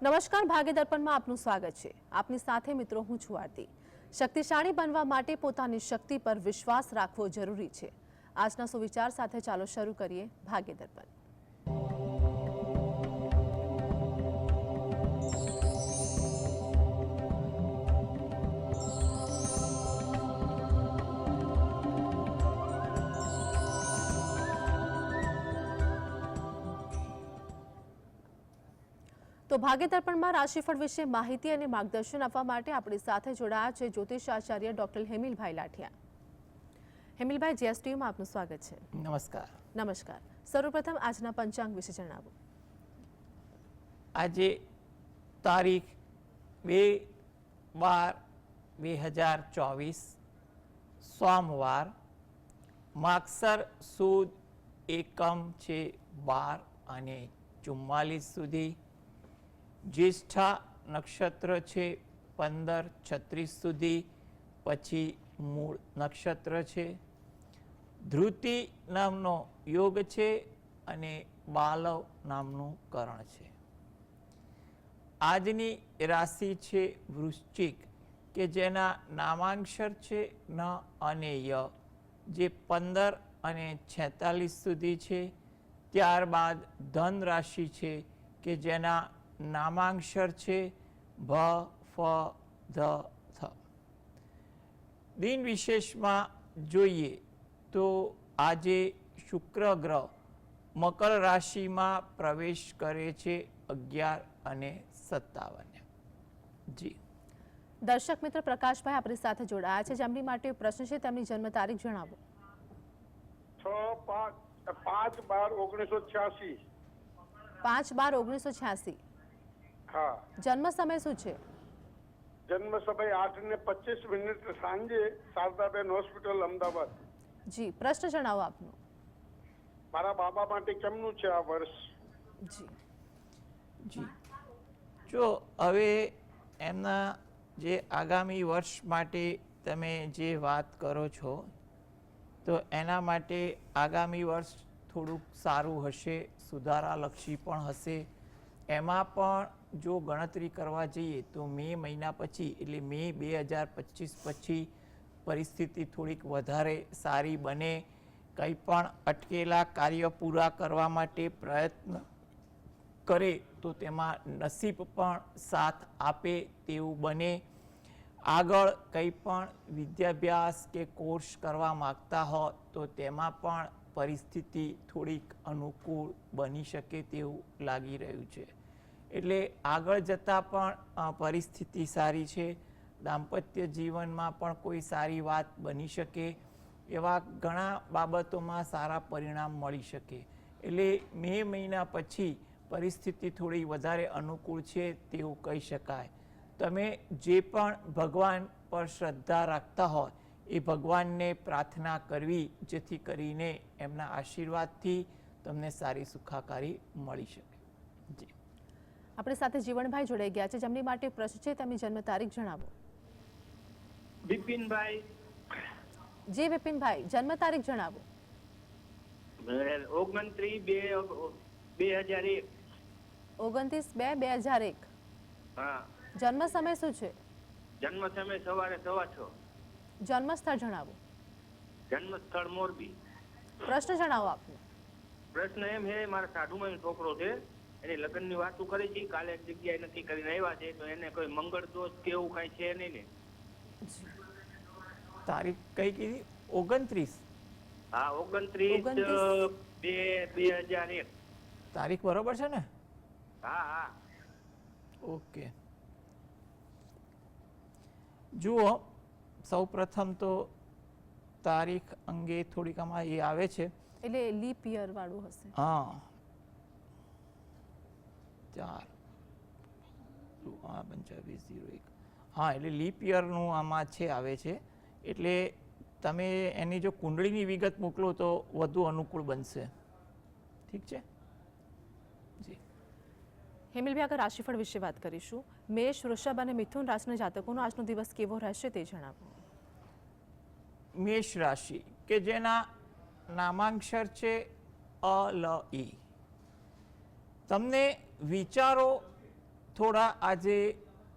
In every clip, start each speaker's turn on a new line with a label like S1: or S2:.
S1: નમસ્કાર, ભાગ્ય દર્પણમાં આપનું સ્વાગત છે। આપની સાથે મિત્રો હું છું આરતી। શક્તિશાળી બનવા માટે પોતાની શક્તિ પર વિશ્વાસ રાખવો જરૂરી છે। આજના સુવિચાર સાથે ચાલો શરૂ કરીએ ભાગ્ય દર્પણ। તો ભાગ્ય દર્પણમાં રાશિફળ વિશે માહિતી અને માર્ગદર્શન આપવા માટે આપણી સાથે જોડાયા છે જ્યોતિષ આચાર્ય ડોક્ટર હેમિલભાઈ લાઠિયા। હેમિલભાઈ, જીએસટીવીમાં આપનું સ્વાગત છે।
S2: નમસ્કાર।
S1: નમસ્કાર। સર્વપ્રથમ આજના પંચાંગ વિશે જણાવો।
S2: આજે તારીખ 2/12/2024 સોમવાર, માગસર સુદ એકમ છે 12 અને 44 સુધી, જ્યેષ્ઠા નક્ષત્ર છે 15-36 સુધી, પછી મૂળ નક્ષત્ર છે। ધૃતિ નામનો યોગ છે અને બાલવ નામનું કરણ છે। આજની રાશિ છે વૃશ્ચિક, કે જેના નામાંક્ષર છે ન અને ય, જે 15 અને 46 સુધી છે। ત્યારબાદ ધન રાશિ છે કે જેના નામાંક્ષર છે ભ, ફ, ધ, થ। દિન વિશેષમાં જોઈએ તો આજે શુક્ર ગ્રહ મકર રાશિમાં પ્રવેશ કરે છે 11:57। જી
S1: દર્શક મિત્ર પ્રકાશભાઈ આપણી સાથે જોડાયા છે, જેમની માટે પ્રશ્ન છે, તેમની જન્મ તારીખ જણાવો।
S3: 5/12/1986।
S1: 5/12/1986।
S3: હા।
S1: જન્મ સમય શું છે?
S3: જન્મ સમય 8:25 સાંજે, શારદાબેન હોસ્પિટલ, અમદાવાદ।
S1: જી, પ્રશ્ન જણાવો આપનો।
S3: મારા બાબા માટે કેમનું છે આ વર્ષ?
S1: જી
S2: જી જો હવે એમના જે આગામી વર્ષ માટે તમે જે વાત કરો છો, તો એના માટે આગામી વર્ષ થોડુંક સારું હશે, સુધારાલક્ષી પણ હશે। એમાં પણ જો ગણતરી કરવા જઈએ તો મે મહિના પછી, એટલે મે 2025 પછી પરિસ્થિતિ થોડીક વધારે સારી બને। કંઈ પણ અટકેલા કાર્ય પૂરા કરવા માટે પ્રયત્ન કરે તો તેમાં નસીબ પણ સાથ આપે તેવું બને। આગળ કંઈ પણ વિદ્યાભ્યાસ કે કોર્સ કરવા માગતા હો તો તેમાં પણ પરિસ્થિતિ થોડીક અનુકૂળ બની શકે તેવું લાગી રહ્યું છે। એટલે આગળ જતાં પણ પરિસ્થિતિ સારી છે। દાંપત્ય જીવનમાં પણ કોઈ સારી વાત બની શકે, એવા ઘણા બાબતોમાં સારા પરિણામ મળી શકે। એટલે મે મહિના પછી પરિસ્થિતિ થોડી વધારે અનુકૂળ છે તેવું કહી શકાય। તમે જે પણ ભગવાન પર શ્રદ્ધા રાખતા હોય એ ભગવાનને પ્રાર્થના કરવી, જેથી કરીને એમના આશીર્વાદથી તમને સારી સુખાકારી મળી શકે। જી
S1: આપણી સાથે જીવણભાઈ જોડાઈ ગયા છે, જેમની માટે પ્રશ્ન છે, તેમની જન્મ તારીખ જણાવો।
S4: બિપિનભાઈ।
S1: જી વિપિનભાઈ, જન્મ તારીખ જણાવો।
S4: 29/2/2001।
S1: 29/2/2001।
S4: હા।
S1: જન્મ સમય શું છે?
S4: જન્મ સમય સવારે 6:15।
S1: જન્મ સ્થળ જણાવો।
S4: જન્મ સ્થળ મોરબી।
S1: પ્રશ્ન જણાવો આપનો।
S4: પ્રશ્ન એમ છે, મારા સાઢુમાં છોકરો છે, એની લગ્નની વાતો કરી છે, કાલે એક જગ્યાએ નક્કી કરીને આવ્યા છે, તો એને કોઈ મંગળ દોષ કે એવું કઈ છે નહીં ને?
S2: તારીખ કઈ કીધી? 29?
S4: હા, 29/2/2001।
S2: તારીખ બરોબર છે ને?
S4: હા હા।
S2: ઓકે, જુઓ, સૌ પ્રથમ તો તારીખ અંગે થોડીક આમાં એ આવે છે,
S1: એટલે લીપ યર વાળું હશે।
S2: હા, 4/25/01। હા, એટલે લીપ યરનું આમાં છે, આવે છે। એટલે તમે એની જો કુંડળીની વિગત મોકલો તો વધુ અનુકૂળ બનશે। ઠીક છે? જી
S1: હેમિલભાઈ, આગળ રાશિફળ વિશે વાત કરીશું। મેષ, વૃષભ અને મિથુન રાશિના જાતકોનો આજનો દિવસ કેવો રહેશે તે જણાવો।
S2: મેષ રાશિ, કે જેના નામાંક્ષર છે અ, લ, ઈ, તમને વિચારો થોડા આજે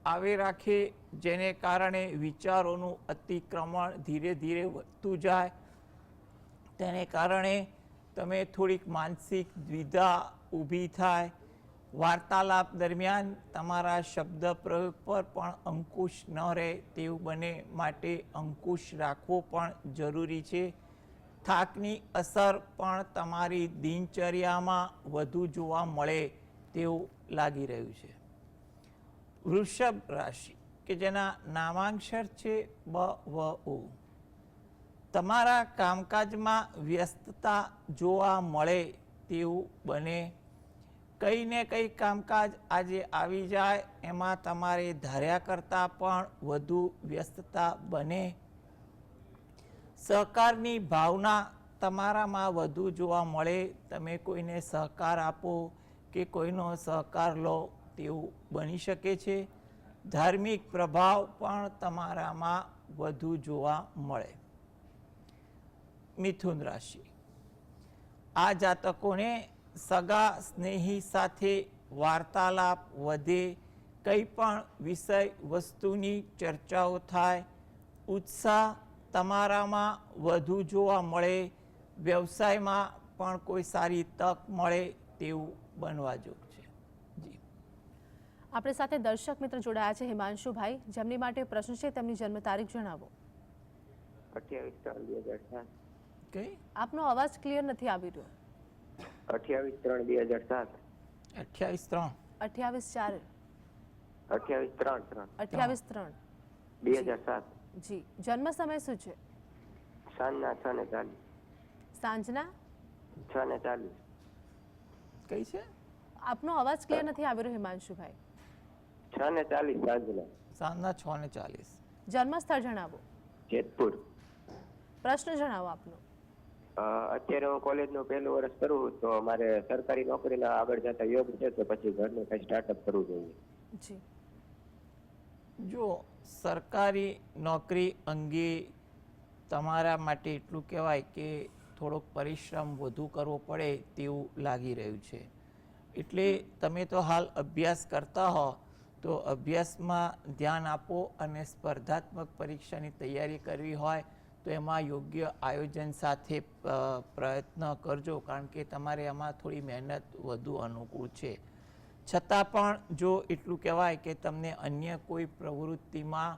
S2: આવે રાખે, જેને કારણે વિચારોનું અતિક્રમણ ધીરે ધીરે વધતું જાય. તેને કારણે તમે થોડીક માનસિક દ્વિધા ઊભી થાય. વાર્તાલાપ દરમિયાન તમારા શબ્દ પ્રયોગ પર પણ અંકુશ ન રહે તેવું બને, માટે અંકુશ રાખવો પણ જરૂરી છે. થાકની અસર પણ તમારી દિનચર્યામાં વધુ જોવા મળે તેવું લાગી રહ્યું છે. વૃષભ રાશિ કે જેના નામાંક્ષર છે બ વ ઉ, તમારા કામકાજમાં વ્યસ્તતા જોવા મળે તેવું બને. કંઈ ને કંઈ કામકાજ આજે આવી જાય, એમાં તમારે ધાર્યા કરતાં પણ વધુ વ્યસ્તતા બને. સહકારની ભાવના તમારામાં વધુ જોવા મળે. તમે કોઈને સહકાર આપો કે કોઈનો સહકાર લો તેવું બની શકે છે. ધાર્મિક પ્રભાવ પણ તમારામાં વધુ જોવા મળે. મિથુન રાશિ, આ જાતકોને સગા સ્નેહી સાથે વાર્તાલાપ વધે. કંઈ પણ વિષય વસ્તુની ચર્ચાઓ થાય. ઉત્સાહ તમારામાં વધુ જોવા મળે. વ્યવસાયમાં પણ કોઈ સારી તક મળે તેવું બનવા જોગ છે. જી,
S1: આપણી સાથે દર્શક મિત્ર જોડાયા છે હિમાંશુભાઈ, જેમની માટે પ્રશ્ન છે. તેમની જન્મ તારીખ જણાવો.
S5: 28/3/2007.
S2: કઈ?
S1: આપનો અવાજ ક્લિયર નથી આવી રહ્યો.
S5: 28/3/2007.
S2: 28/3.
S1: 28/4.
S5: 28/3/3.
S1: 28/3.
S5: 2007.
S1: જી, જન્મ સમય શું છે?
S5: સાંજના 6:40.
S1: સાંજના
S5: 6:40.
S2: કઈ છે?
S1: આપનો અવાજ ક્લિયર નથી આવી રહ્યો હિમાંશુભાઈ.
S5: 6:40 સાંજના.
S2: સાંજના 6:40.
S1: જન્મ સ્થળ જણાવો.
S5: જેતપુર.
S1: પ્રશ્ન જણાવો આપનો.
S5: અત્યારે હું કોલેજનું પહેલું વર્ષ કરું, તો મારે સરકારી નોકરીના આગળ જતા યોગ છે, તો પછી ઘરનું કંઈ સ્ટાર્ટઅપ કરવું જોઈએ.
S1: જી,
S2: જો સરકારી નોકરી અંગે તમારા માટે એટલું કહેવાય કે થોડોક પરિશ્રમ વધુ કરવો પડે તેવું લાગી રહ્યું છે. એટલે તમે તો હાલ અભ્યાસ કરતા હો તો અભ્યાસમાં ધ્યાન આપો, અને સ્પર્ધાત્મક પરીક્ષાની તૈયારી કરવી હોય તો એમાં યોગ્ય આયોજન સાથે પ્રયત્ન કરજો, કારણ કે તમારે એમાં થોડી મહેનત વધુ અનુકૂળ છે. છતાં પણ જો એટલું કહેવાય કે તમને અન્ય કોઈ પ્રવૃત્તિમાં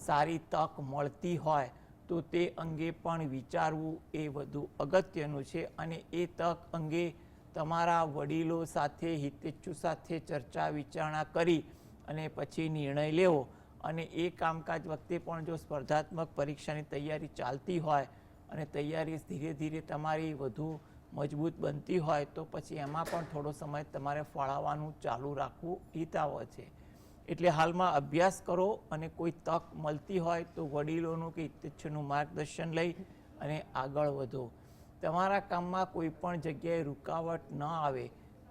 S2: સારી તક મળતી હોય તો તે અંગે પણ વિચારવું એ વધુ અગત્યનું છે. અને એ તક અંગે તમારા વડીલો સાથે, હિતેચ્છુ સાથે ચર્ચા વિચારણા કરી અને પછી નિર્ણય લેવો. અને એ કામકાજ વખતે પણ જો સ્પર્ધાત્મક પરીક્ષાની તૈયારી ચાલતી હોય અને તૈયારી ધીરે ધીરે તમારી વધુ મજબૂત બનતી હોય તો પછી એમાં પણ થોડો સમય તમારે ફાળવવાનું ચાલુ રાખવું હિતાવહ છે. એટલે હાલમાં અભ્યાસ કરો, અને કોઈ તક મળતી હોય તો વડીલોનું કે હિતેચ્છુનું માર્ગદર્શન લઈ અને આગળ વધો. તમારા કામમાં કોઈ પણ જગ્યાએ રૂકાવટ ન આવે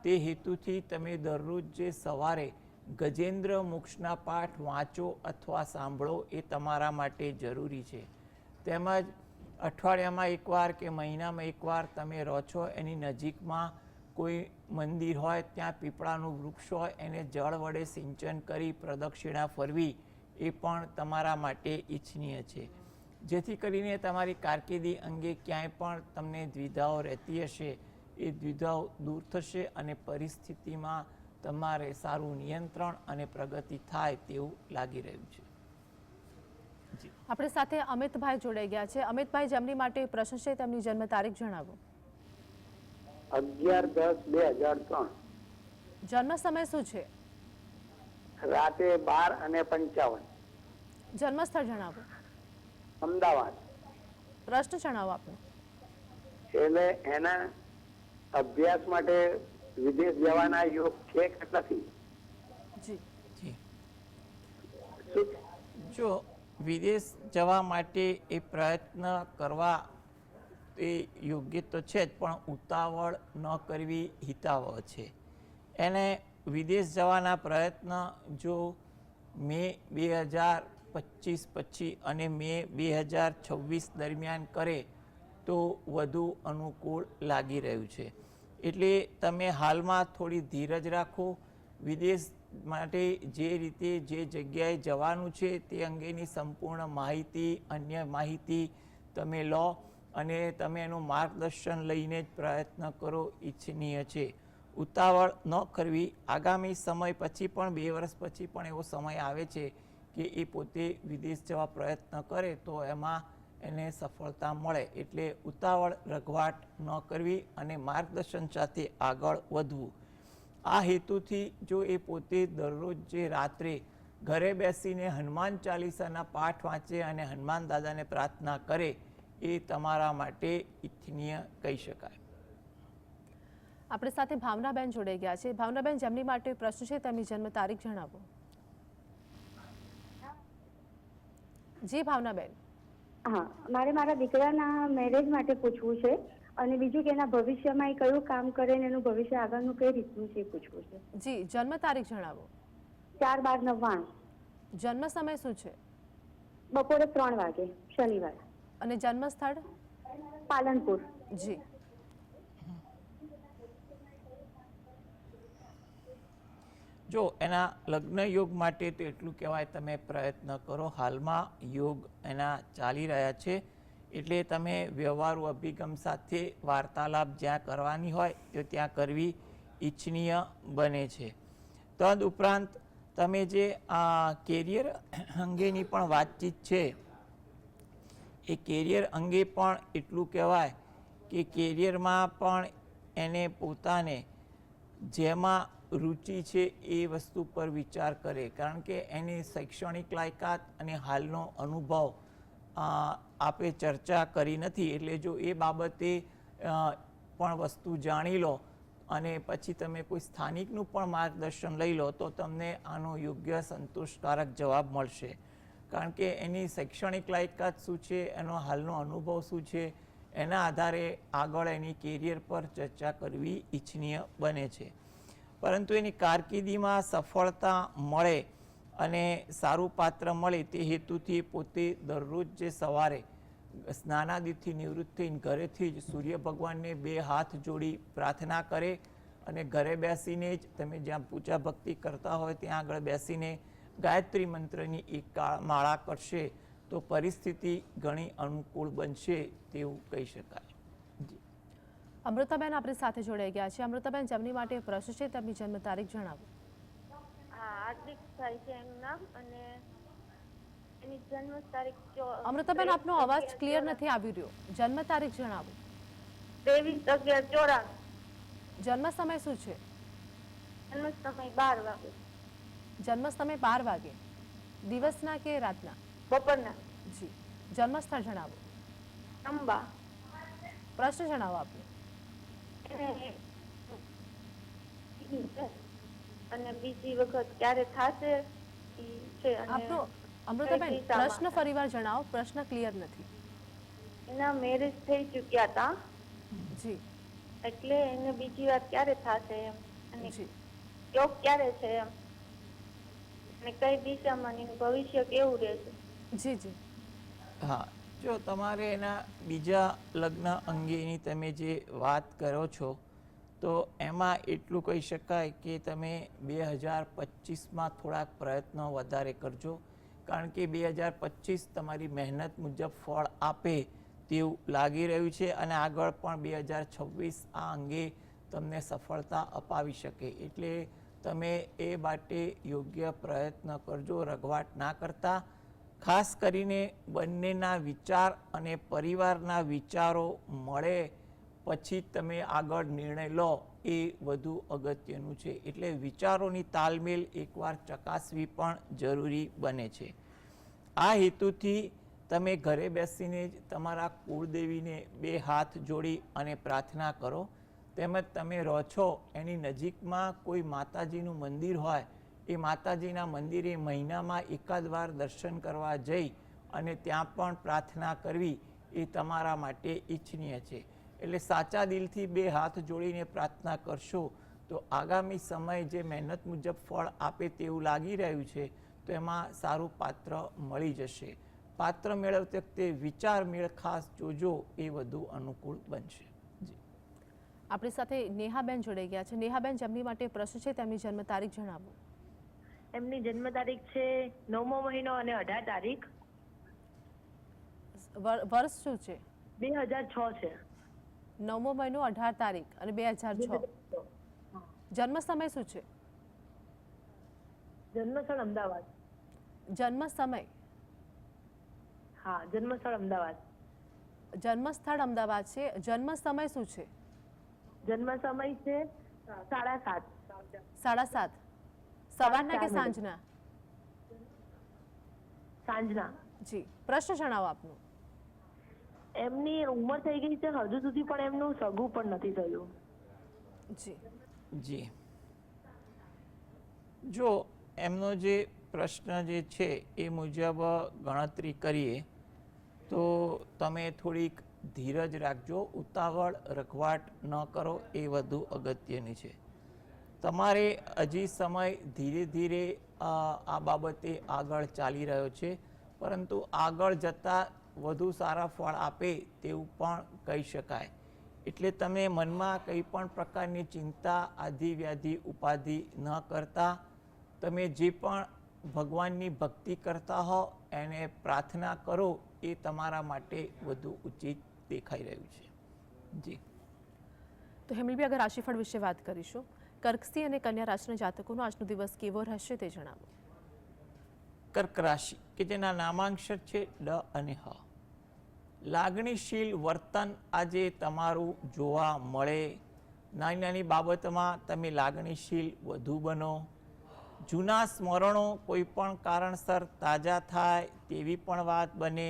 S2: તે હેતુથી તમે દરરોજ જે સવારે ગજેન્દ્ર મોક્ષના પાઠ વાંચો અથવા સાંભળો એ તમારા માટે જરૂરી છે. તેમજ અઠવાડિયામાં એકવાર કે મહિનામાં એકવાર તમે રહો છો એની નજીકમાં કોઈ મંદિર હોય, ત્યાં પીપળાનું વૃક્ષ હોય, એને જળ વડે સિંચન કરી પ્રદક્ષિણા ફરવી એ પણ તમારા માટે ઈચ્છનીય છે. જેથી કરીને તમારી કારકિર્દી અંગે ક્યાંય પણ તમને દ્વિધાઓ રહેતી હશે એ દ્વિધાઓ દૂર થશે, અને પરિસ્થિતિમાં તમારે સારું નિયંત્રણ અને પ્રગતિ થાય તેવું લાગી રહ્યું છે.
S1: આપણી સાથે અમિતભાઈ જોડાઈ ગયા છે. અમિતભાઈ, જેમની માટે પ્રશ્ન છે તેમની જન્મ તારીખ જણાવો.
S6: 11/10/2003.
S1: જન્મ સમય શું છે?
S6: રાતે 12:55.
S1: જન્મ સ્થળ જણાવો.
S6: અમદાવાદ.
S1: પ્રશ્ન જણાવો આપનો.
S6: એટલે એના અભ્યાસ માટે વિદેશ જવાના યોગ છે કે નથી?
S1: જી,
S2: જી,
S6: શું?
S2: જો વિદેશ જવા માટે એ પ્રયત્ન કરવા એ યોગ્ય તો છે જ, પણ ઉતાવળ ન કરવી હિતાવહ છે. એને વિદેશ જવાના પ્રયત્ન જો મે 2025 પછી અને મે 2026 દરમિયાન કરે તો વધુ અનુકૂળ લાગી રહ્યું છે. એટલે તમે હાલમાં થોડી ધીરજ રાખો. વિદેશ માટે જે રીતે જે જગ્યાએ જવાનું છે તે અંગેની સંપૂર્ણ માહિતી, અન્ય માહિતી તમે લો અને તમે એનું માર્ગદર્શન લઈને જ પ્રયત્ન કરો, ઈચ્છનીય છે. ઉતાવળ ન કરવી. આગામી સમય પછી પણ 2 વર્ષ પછી પણ એવો સમય આવે છે કે એ પોતે વિદેશ જવા પ્રયત્ન કરે તો એમાં એને સફળતા મળે. એટલે ઉતાવળ રઘવાટ ન કરવી અને માર્ગદર્શન સાથે આગળ વધવું. આ હેતુથી જો એ પોતે દરરોજ જે રાત્રે ઘરે બેસીને હનુમાન ચાલીસાના પાઠ વાંચે અને હનુમાન દાદાને પ્રાર્થના કરે એ તમારા માટે ઈચ્છનીય કહી શકાય.
S1: આપણી સાથે ભાવનાબેન જોડાઈ ગયા છે. ભાવનાબેન, જેમની માટે પ્રશ્ન છે તેમની જન્મ તારીખ જણાવો. જી ભાવનાબેન.
S7: હા, મારે મારા દીકરાના મેરેજ માટે પૂછવું છે અને બીજું કે એના ભવિષ્યમાં એ કયું કામ કરે ને એનું ભવિષ્ય આગળનું કઈ રીતનું છે પૂછવું છે.
S1: જી, જન્મ તારીખ જણાવો.
S7: 4/12/99.
S1: જન્મ સમય શું છે?
S7: બપોરે 3 વાગે, શનિવાર.
S1: અને જન્મ સ્થળ?
S7: પાલનપુર.
S1: જી.
S2: જો એના લગ્ન યોગ માટે તો એટલું કહેવાય તમે પ્રયત્ન કરો. હાલમાં યોગ એના ચાલી રહ્યા છે એટલે તમે વ્યવહારુ અભિગમ સાથે વાર્તાલાપ જ્યાં કરવાની હોય તો ત્યાં કરવી ઈચ્છનીય બને છે. તદ ઉપરાંત તમે જે કેરિયર અંગેની પણ વાતચીત છે એ કેરિયર અંગે પણ એટલું કહેવાય કે કેરિયરમાં પણ એને પોતાને જેમાં રુચિ છે એ વસ્તુ પર વિચાર કરે. કારણ કે એની શૈક્ષણિક લાયકાત અને હાલનો અનુભવ આપે ચર્ચા કરી નથી. એટલે જો એ બાબતે પણ વસ્તુ જાણી લો અને પછી તમે કોઈ સ્થાનિકનું પણ માર્ગદર્શન લઈ લો તો તમને આનો યોગ્ય સંતોષકારક જવાબ મળશે. કારણ કે એની શૈક્ષણિક લાયકાત શું છે, એનો હાલનો અનુભવ શું છે, એના આધારે આગળ એની કેરિયર પર ચર્ચા કરવી ઈચ્છનીય બને છે. પરંતુ એની કારકિર્દીમાં સફળતા મળે અને સારું પાત્ર મળે તે હેતુથી પોતે દરરોજ જે સવારે સ્નાનાદિથી નિવૃત્ત થઈને ઘરેથી જ સૂર્ય ભગવાનને 2 હાથ જોડી પ્રાર્થના કરે અને ઘરે બેસીને જ તમે જ્યાં પૂજા ભક્તિ કરતા હોય ત્યાં આગળ બેસીને ગાયત્રી મંત્રની એક માળા કરશે તો પરિસ્થિતિ ઘણી અનુકૂળ બનશે તેવું કહી શકાય.
S1: અમૃતાબેન આપણી સાથે જોડાઈ ગયા છે. અમૃતાબેન, જેમની માટે પ્રશ્ન છે તેમની જન્મ તારીખ જણાવો.
S8: હા, હાર્દિક ભાઈ છે એનું નામ અને એની જન્મ તારીખ
S1: અમૃતાબેન, આપનો અવાજ ક્લિયર નથી આવી રહ્યો. જન્મ તારીખ જણાવો.
S8: 23/11/94.
S1: જન્મ સમય શું છે?
S8: જન્મ સમય 12 વાગે.
S1: જન્મ સમય 12 વાગે. દિવસના કે રાતના?
S8: બપોરના.
S1: જી. જન્મ સ્થળ જણાવો.
S8: અંબા.
S1: પ્રશ્ન જણાવો આપનો.
S8: અને બીજી વખત ક્યારે થશે છે અને
S1: આપનો અમૃતાબેન પ્રશ્ન ફરીવાર જણાવો. પ્રશ્ન ક્લિયર નથી.
S8: એના મેરેજ થઈ ચૂક્યા હતા
S1: જી.
S8: એટલે એને બીજી વાર ક્યારે થશે એમ અને
S1: જી.
S8: યોગ ક્યારે છે એમ અને કઈ દિશામાં એનું ભવિષ્ય કેવું રહેશે.
S1: જી જી.
S2: હા, જો તમારે એના બીજા લગ્ન અંગેની તમે જે વાત કરો છો તો એમાં એટલું કહી શકાય કે તમે 2025માં થોડાક પ્રયત્નો વધારે કરજો. કારણ કે 2025 તમારી મહેનત મુજબ ફળ આપે તેવું લાગી રહ્યું છે અને આગળ પણ 2026 આ અંગે તમને સફળતા અપાવી શકે. એટલે તમે એ માટે યોગ્ય પ્રયત્ન કરજો, રઘવાટ ના કરતા. ખાસ કરીને બંનેના વિચાર અને પરિવારના વિચારો મળે પછી તમે આગળ નિર્ણય લો એ વધુ અગત્યનું છે. એટલે વિચારોની તાલમેલ એકવાર ચકાસવી પણ જરૂરી બને છે. આ હેતુથી તમે ઘરે બેસીને જ તમારા કુળદેવીને 2 હાથ જોડી અને પ્રાર્થના કરો. તેમજ તમે રહો છો એની નજીકમાં કોઈ માતાજીનું મંદિર હોય એ માતાજીના મંદિરે મહિનામાં એકાદ વાર દર્શન કરવા જઈ અને ત્યાં પણ પ્રાર્થના કરવી એ તમારા માટે ઈચ્છનીય છે. એટલે સાચા દિલથી 2 હાથ જોડીને પ્રાર્થના કરશો તો આગામી સમય જે મહેનત મુજબ ફળ આપે તેવું લાગી રહ્યું છે તો એમાં સારું પાત્ર મળી જશે. પાત્ર મેળવતી વખતે વિચાર મેળ ખાસ જોજો, એ વધુ અનુકૂળ બનશે.
S1: આપણી સાથે નેહાબેન જોડાઈ ગયા છે. નેહાબેન, જેમની માટે પ્રશ્ન છે તેમની જન્મ તારીખ જણાવો.
S9: એમની જન્મ તારીખ છે 9મો મહિનો અને 18 તારીખ.
S1: વર્ષ શું છે?
S9: 2006 છે.
S1: 9મો મહિનો 18 તારીખ અને 2006. જન્મ સમય શું છે?
S9: જન્મસ્થળ અમદાવાદ.
S1: જન્મ સમય?
S9: હા, જન્મસ્થળ અમદાવાદ.
S1: જન્મસ્થળ અમદાવાદ છે. જન્મ સમય શું છે?
S9: જન્મ સમય છે 7:30.
S1: 7:30. સવારના કે સાંજના?
S9: સાંજના.
S1: જી, પ્રશ્ન જણાવો આપનો.
S9: એમની ઉંમર થઈ ગઈ છે, હજુ સુધી પણ એમનું સગું પણ નથી થયું.
S1: જી
S2: જી, જો એમનો જે પ્રશ્ન જે છે એ મુજબ ગણતરી કરીએ તો તમે થોડીક ધીરજ રાખજો, ઉતાવળ રખવાટ ન કરો એ વધુ અગત્યની છે. તમારે હજી સમય ધીરે ધીરે આ બાબતે આગળ ચાલી રહ્યો છે, પરંતુ આગળ જતાં વધુ સારા ફળ આપે તેવું પણ કહી શકાય. એટલે તમે મનમાં કંઈ પણ પ્રકારની ચિંતા, આધિ વ્યાધિ ઉપાધિ ન કરતા તમે જે પણ ભગવાનની ભક્તિ કરતા હો એને પ્રાર્થના કરો એ તમારા માટે વધુ ઉચિત દેખાઈ રહ્યું છે. જી,
S1: તો હેમલભાઈ, આગળ રાશિફળ વિશે વાત કરીશું. કર્ક, સિંહ અને કન્યા રાશિના જાતકોનો આજનો દિવસ કેવો રહેશે તે જણાવો.
S2: કર્ક રાશિ કે જેના નામાંક્ષર છે ડ અને હ. લાગણીશીલ વર્તન આજે તમારું જોવા મળે. નાની નાની બાબતમાં તમે લાગણીશીલ વધુ બનો. જૂના સ્મરણો કોઈ પણ કારણસર તાજા થાય તેવી પણ વાત બને.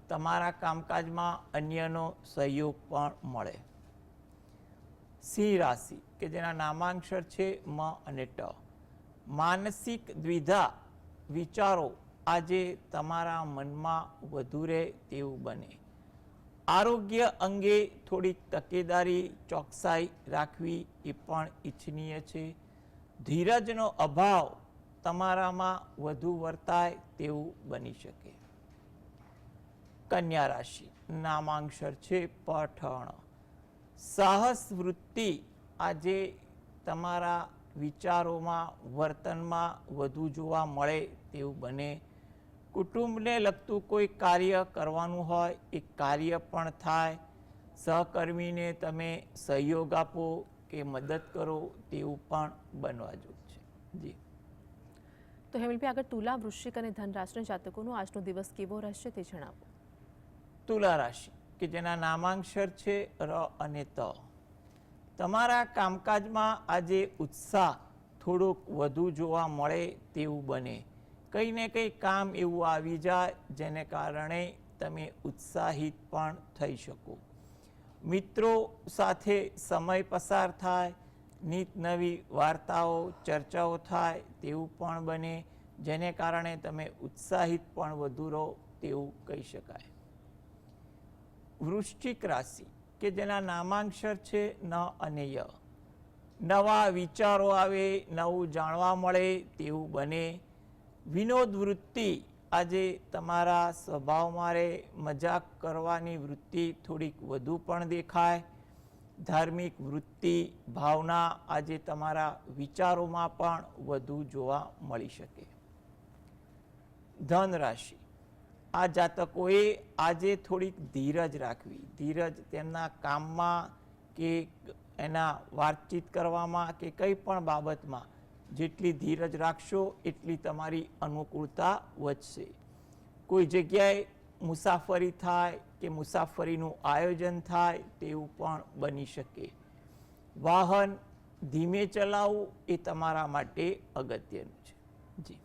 S2: તમારા કામકાજમાં અન્યનો સહયોગ પણ મળે. સિંહ રાશિ કે જેના નામાંક્ષર છે મ અને ટ. માનસિક દ્વિધા વિચારો આજે તમારા મનમાં વધુ રહે તેવું બને. આરોગ્ય અંગે થોડીક તકેદારી, ચોકસાઈ રાખવી એ પણ ઈચ્છનીય છે. ધીરજનો અભાવ તમારામાં વધુ વર્તાય તેવું બની શકે. કન્યા રાશિ નામાંક્ષર છે પઠણ. સાહસ વૃત્તિ આજે તમારા વિચારોમાં, વર્તનમાં વધુ જોવા મળે તેવું બને. કુટુંબને લગતું કોઈ કાર્ય કરવાનું હોય એ કાર્ય પણ થાય. સહકર્મીને તમે સહયોગ આપો કે મદદ કરો તેવું પણ બનવા જોગ છે. જી,
S1: તો હેમલભાઈ, આગળ તુલા, વૃશ્ચિક અને ધન રાશિના જાતકોનો આજનો દિવસ કેવો રહેશે તે જણાવો.
S2: તુલા રાશિ કે જેના નામાંક્ષર છે ર અને ત. તમારા કામકાજમાં આજે ઉત્સાહ થોડોક વધુ જોવા મળે તેવું બને. કંઈ ને કંઈ કામ એવું આવી જાય જેને કારણે તમે ઉત્સાહિત પણ થઈ શકો. મિત્રો સાથે સમય પસાર થાય, નીત નવી વાર્તાઓ, ચર્ચાઓ થાય તેવું પણ બને, જેને કારણે તમે ઉત્સાહિત પણ વધુ રહો તેવું કહી શકાય. વૃશ્ચિક રાશિ કે જેના નામાંક્ષર છે ન અને ય. નવા વિચારો આવે, નવું જાણવા મળે તેવું બને. વિનોદ વૃત્તિ આજે તમારા સ્વભાવમાં રહે. મજાક કરવાની વૃત્તિ થોડીક વધુ પણ દેખાય. ધાર્મિક વૃત્તિ, ભાવના આજે તમારા વિચારોમાં પણ વધુ જોવા મળી શકે. ધન રાશિ આ જાતકોએ આજે થોડીક ધીરજ રાખવી. ધીરજ તેમના કામમાં કે એના વાતચીત કરવામાં કે કંઈ પણ બાબતમાં જેટલી ધીરજ રાખશો એટલી તમારી અનુકૂળતા વધશે. કોઈ જગ્યાએ મુસાફરી થાય કે મુસાફરીનું આયોજન થાય તેવું પણ બની શકે. વાહન ધીમે ચલાવવું એ તમારા માટે અગત્યનું છે. જી,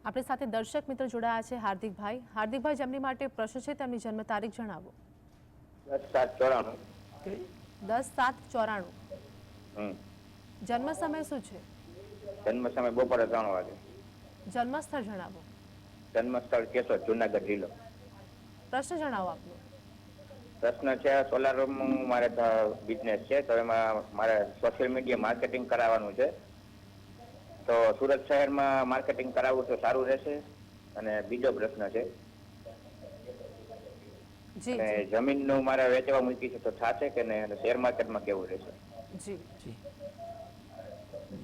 S1: આપણી સાથે દર્શક મિત્ર જોડાયા છે હાર્દિકભાઈ. હાર્દિકભાઈ, જેમની માટે પ્રશ્ન છે તેમની જન્મ તારીખ જણાવો.
S5: 10/7/94.
S1: 10/7/94. જન્મ સમય શું છે?
S5: જન્મ સમય બપોરે 3 વાગે.
S1: જન્મસ્થળ જણાવો.
S5: જન્મસ્થળ કેશોદ, જુનાગઢ જિલ્લો.
S1: પ્રશ્ન જણાવો આપનો.
S5: પ્રશ્ન છે સોલાર રૂમનું મારે બિઝનેસ છે, તો એમાં મારે સોશિયલ મીડિયા માર્કેટિંગ કરાવવાનું છે. તો સુરત શહેરમાં માર્કેટિંગ કરાવવું તો સારું રહેશે. અને બીજો પ્રશ્ન છે
S1: જી
S5: અને જમીનનું મારે વેચવા મૂકી છે તો થશે કે નહીં, અને શેર માર્કેટમાં કેવું રહેશે?
S1: જી
S2: જી.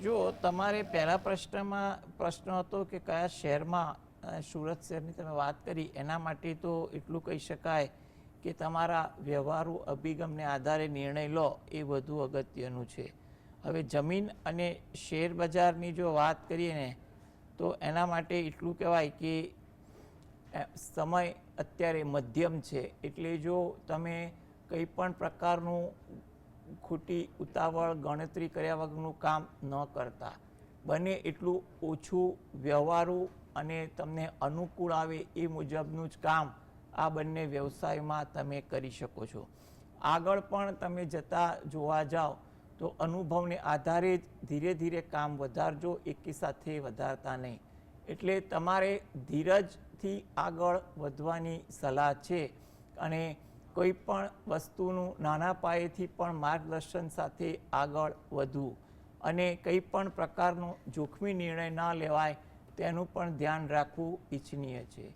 S2: જો તમારે પહેલા પ્રશ્ન હતો કે કયા શહેરમાં, સુરત શહેરની તમે વાત કરી, એના માટે તો એટલું કહી શકાય કે તમારા વ્યવહારુ અભિગમને આધારે નિર્ણય લો એ વધુ અગત્યનું છે. હવે જમીન અને શેર બજારની જો વાત કરીએ ને તો એના માટે એટલું કહેવાય કે સમય અત્યારે મધ્યમ છે. એટલે જો તમે કંઈ પણ પ્રકારનું ખોટી ઉતાવળ ગણતરી કર્યા વગરનું કામ ન કરતા, બને એટલું ઓછું વ્યવહારુ અને તમને અનુકૂળ આવે એ મુજબનું જ કામ આ બંને વ્યવસાયમાં તમે કરી શકો છો. આગળ પણ તમે જતા જોવા જાઓ તો અનુભવને આધારે જ ધીરે ધીરે કામ વધારજો, એકી સાથે વધારતા નહીં. એટલે તમારે ધીરજથી આગળ વધવાની સલાહ છે અને કોઈ પણ વસ્તુનું નાના પાયેથી પણ માર્ગદર્શન સાથે આગળ વધવું અને કંઈ પણ પ્રકારનો જોખમી નિર્ણય ના લેવાય તેનું પણ ધ્યાન રાખવું ઈચ્છનીય છે.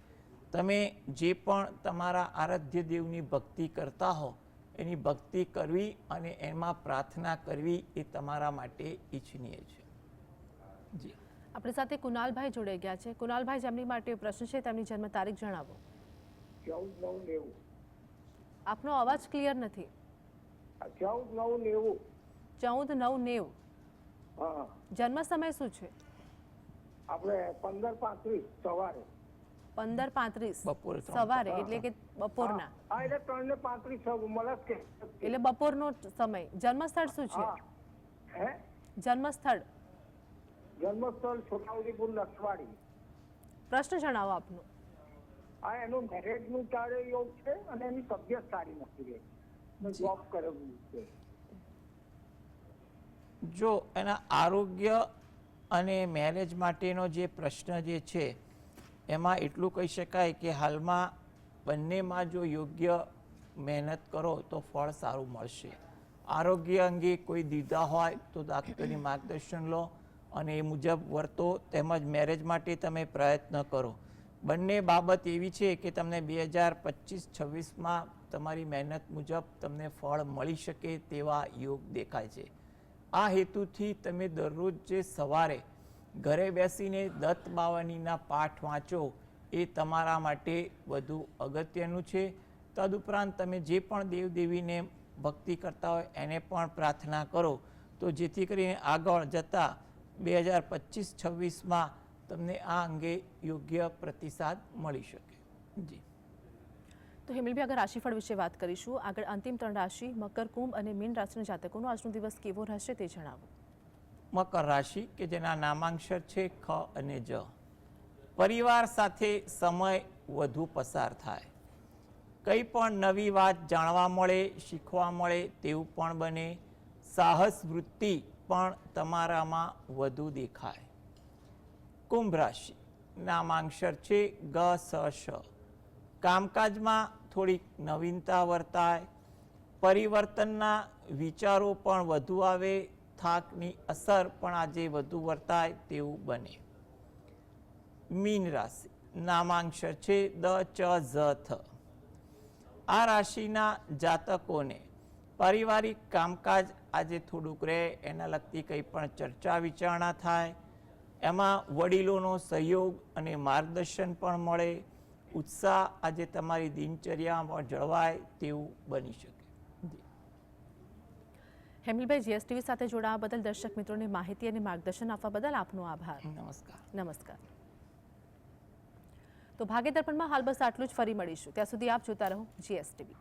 S2: તમે જે પણ તમારા આરાધ્ય દેવની ભક્તિ કરતા હો એની ભક્તિ કરવી અને એમાં પ્રાર્થના કરવી એ તમારા માટે ઈચ્છનીય છે. જી,
S1: આપણી સાથે કુનાલભાઈ જોડાઈ ગયા છે. કુનાલભાઈ, જેમની માટે પ્રશ્ન છે તેમની જન્મ તારીખ જણાવો.
S6: 14/9/90.
S1: આપનો અવાજ ક્લિયર નથી.
S6: 14/9/90.
S1: 14/9/90.
S6: હા,
S1: જન્મ સમય શું છે?
S6: આપણે 15:35 સવારે.
S1: 15:35
S2: બપોરે
S1: સવારે, એટલે કે બપોરના.
S6: હા, એટલે 3:35 મળે કે
S1: એટલે બપોરનો સમય. જન્મ સ્થળ શું છે?
S6: હે,
S1: જન્મ સ્થળ?
S6: જન્મસ્થળ છોટાઉદેપુર નસવાડી.
S1: પ્રશ્ન જણાવો આપનો.
S6: આ એનું મેરેજનું કાર્ય યોગ છે અને એની તબિયત સારી નથી રહી. જોબ કરેલું છે.
S2: જો એના આરોગ્ય અને મેરેજ માટેનો જે પ્રશ્ન જે છે એમાં એટલું કહી શકાય કે હાલમાં બંનેમાં જો યોગ્ય મહેનત કરો તો ફળ સારું મળશે. આરોગ્ય અંગે કોઈ દ્વિધા હોય તો ડૉક્ટરની માર્ગદર્શન લો અને એ મુજબ વર્તો, તેમજ મેરેજ માટે તમે પ્રયત્ન કરો. બંને બાબત એવી છે કે તમને 2025-26માં તમારી મહેનત મુજબ તમને ફળ મળી શકે તેવા યોગ દેખાય છે. આ હેતુથી તમે દરરોજ જે સવારે ઘરે બેસીને દત્ત બાવનીના પાઠ વાંચો એ તમારા માટે વધુ અગત્યનું છે. તદુપરાંત તમે જે પણ દેવદેવીને ભક્તિ કરતા હોય એને પણ પ્રાર્થના કરો તો જેથી કરીને આગળ જતાં 2025-26માં તમને આ અંગે યોગ્ય પ્રતિસાદ મળી શકે. જી,
S1: તો હેમલભાઈ, આગળ રાશિફળ વિશે વાત કરીશું. આગળ અંતિમ 3 રાશિ મકર, કુંભ અને મીન રાશિના જાતકોનો આજનો દિવસ કેવો રહેશે તે જણાવો.
S2: મકર રાશિ કે જેના નામાંક્ષર છે ખ અને જ. પરિવાર સાથે સમય વધુ પસાર થાય. કંઈ પણ નવી વાત જાણવા મળે, શીખવા મળે તેવું પણ બને. સાહસ વૃત્તિ પણ તમારામાં વધુ દેખાય. કુંભ રાશિ નામાંક્ષર છે ગ સ શ. કામકાજમાં થોડીક નવીનતા વર્તાય. પરિવર્તનના વિચારો પણ વધુ આવે. થાકની અસર પણ આજે વધુ વર્તાય તેવું બને. મીન રાશિ નામાંક્ષર છે દ ચ ઝ થ. આ રાશિના જાતકોને પારિવારિક કામકાજ આજે થોડુંક રહે, એના લગતી કંઈ પણ ચર્ચા વિચારણા થાય. એમાં વડીલોનો સહયોગ અને માર્ગદર્શન પણ મળે. ઉત્સાહ આજે તમારી દિનચર્યામાં જળવાય તેવું બની શકે.
S1: હેમલભાઈ, જીએસટીવી સાથે જોડાવા બદલ દર્શક મિત્રોને માહિતી અને માર્ગદર્શન આપવા બદલ આપનો આભાર.
S2: નમસ્કાર.
S1: નમસ્કાર. તો ભાગ્ય દર્પણમાં હાલ બસ આટલું જ. ફરી મળીશું. ત્યાં સુધી આપ જોતા રહો જીએસટીવી.